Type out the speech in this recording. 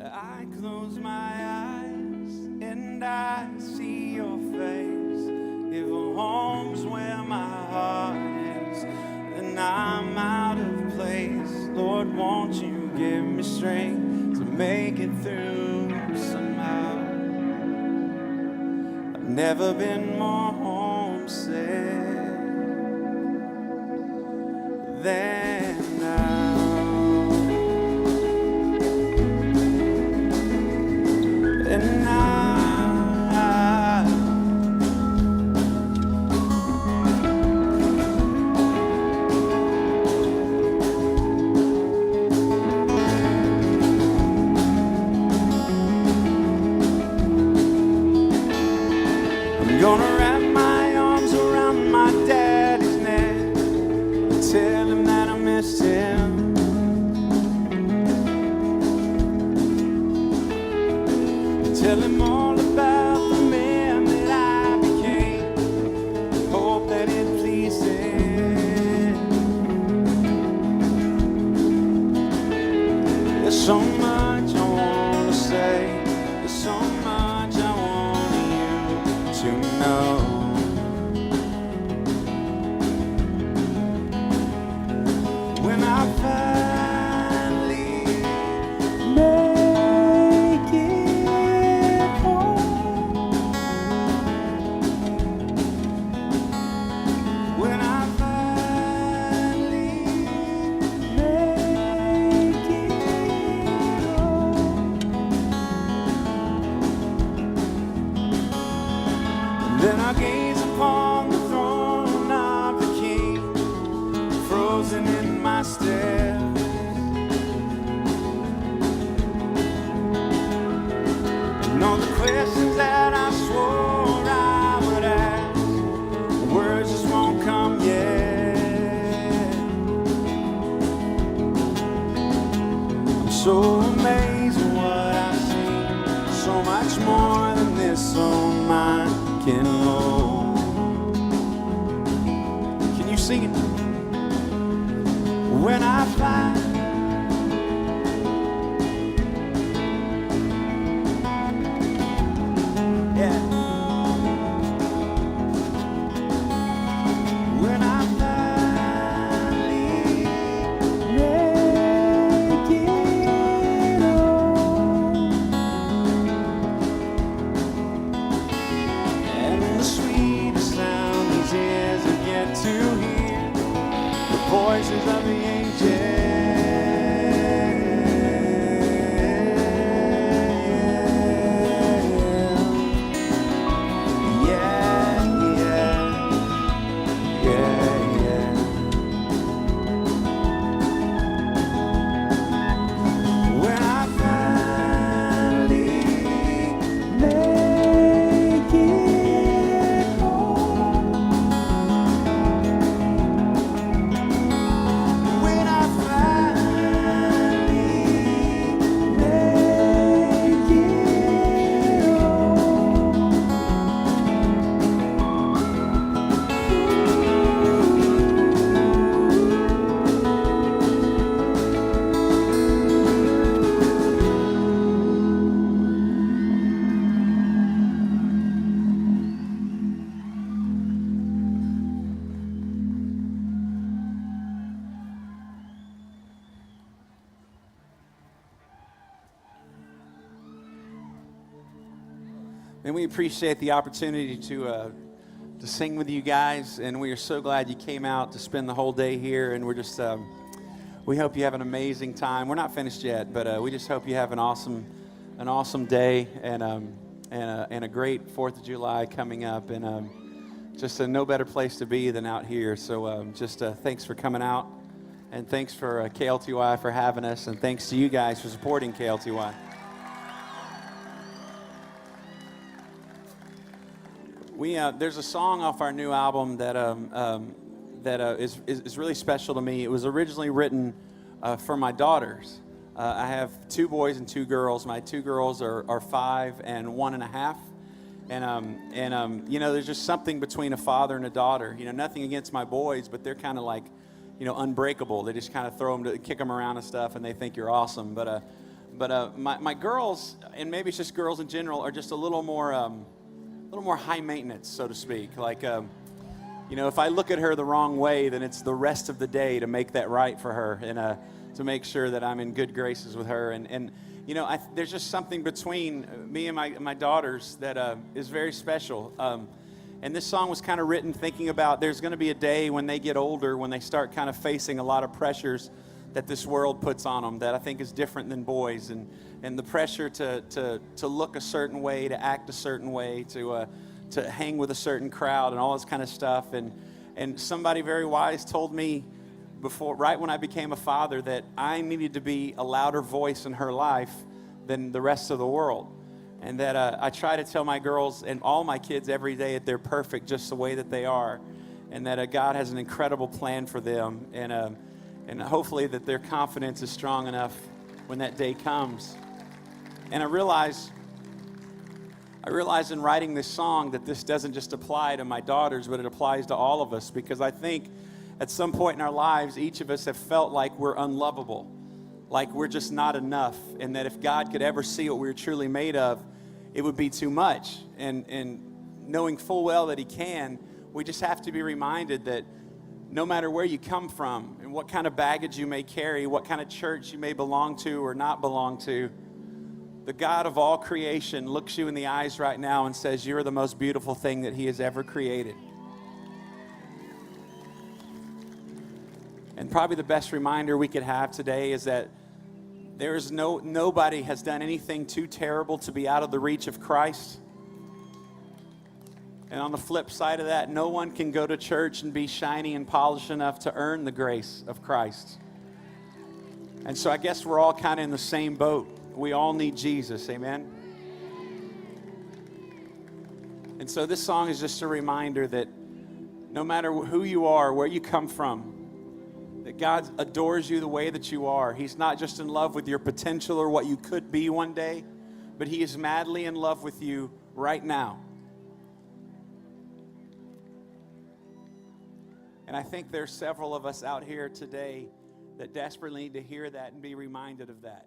I close my eyes and I see your face. If home's where my heart is, then I'm out of place. Lord, won't you give me strength to make it through somehow? I've never been more homesick than now. And I'm gonna wrap my arms around my daddy's neck and tell him that I miss him. Tell him all about the man that I became. Hope that it pleased him. There's so much I want to say. There's so much I want you to know. When I finally make it home, when I finally make it home, then I gaze upon the throne of the King, frozen in my steps. And all the questions that I swore I would ask, words just won't come yet. I'm so amazed at what I see, so much more than this old mind can hold. Can you sing it? When I find when I finally make it home, and the sweetest sound these ears have yet to hear, the voices of the angels. When I finally make it home, when I finally make it And we appreciate the opportunity to sing with you guys, and we are so glad you came out to spend the whole day here. And we're just we hope you have an amazing time. We're not finished yet, but we just hope you have an awesome day and a great 4th of July coming up, and just no better place to be than out here. So just thanks for coming out, and thanks for KLTY for having us, and thanks to you guys for supporting KLTY. There's a song off our new album that is really special to me. It was originally written for my daughters. I have 2 boys and 2 girls. My 2 girls are 5 and 1.5. And you know, there's just something between a father and a daughter. You know, nothing against my boys, but they're kind of like, you know, unbreakable. They just kind of kick them around and stuff, and they think you're awesome. But But my girls, and maybe it's just girls in general, are just a little more high maintenance, so to speak. Like, if I look at her the wrong way, then it's the rest of the day to make that right for her and to make sure that I'm in good graces with her. And there's just something between me and my daughters that is very special. And this song was kind of written thinking about there's going to be a day when they get older, when they start kind of facing a lot of pressures that this world puts on them that I think is different than boys. And the pressure to look a certain way, to act a certain way, to hang with a certain crowd and all this kind of stuff. And somebody very wise told me right when I became a father, that I needed to be a louder voice in her life than the rest of the world. And that I try to tell my girls and all my kids every day that they're perfect just the way that they are. And that God has an incredible plan for them. And hopefully that their confidence is strong enough when that day comes. And I realize in writing this song that this doesn't just apply to my daughters, but it applies to all of us, because I think at some point in our lives, each of us have felt like we're unlovable, like we're just not enough, and that if God could ever see what we were truly made of, it would be too much. And knowing full well that He can, we just have to be reminded that no matter where you come from and what kind of baggage you may carry, what kind of church you may belong to or not belong to, the God of all creation looks you in the eyes right now and says, you're the most beautiful thing that He has ever created. And probably the best reminder we could have today is that nobody has done anything too terrible to be out of the reach of Christ. And on the flip side of that, no one can go to church and be shiny and polished enough to earn the grace of Christ. And so I guess we're all kind of in the same boat. We all need Jesus, amen? And so this song is just a reminder that no matter who you are, where you come from, that God adores you the way that you are. He's not just in love with your potential or what you could be one day, but He is madly in love with you right now. And I think there's several of us out here today that desperately need to hear that and be reminded of that.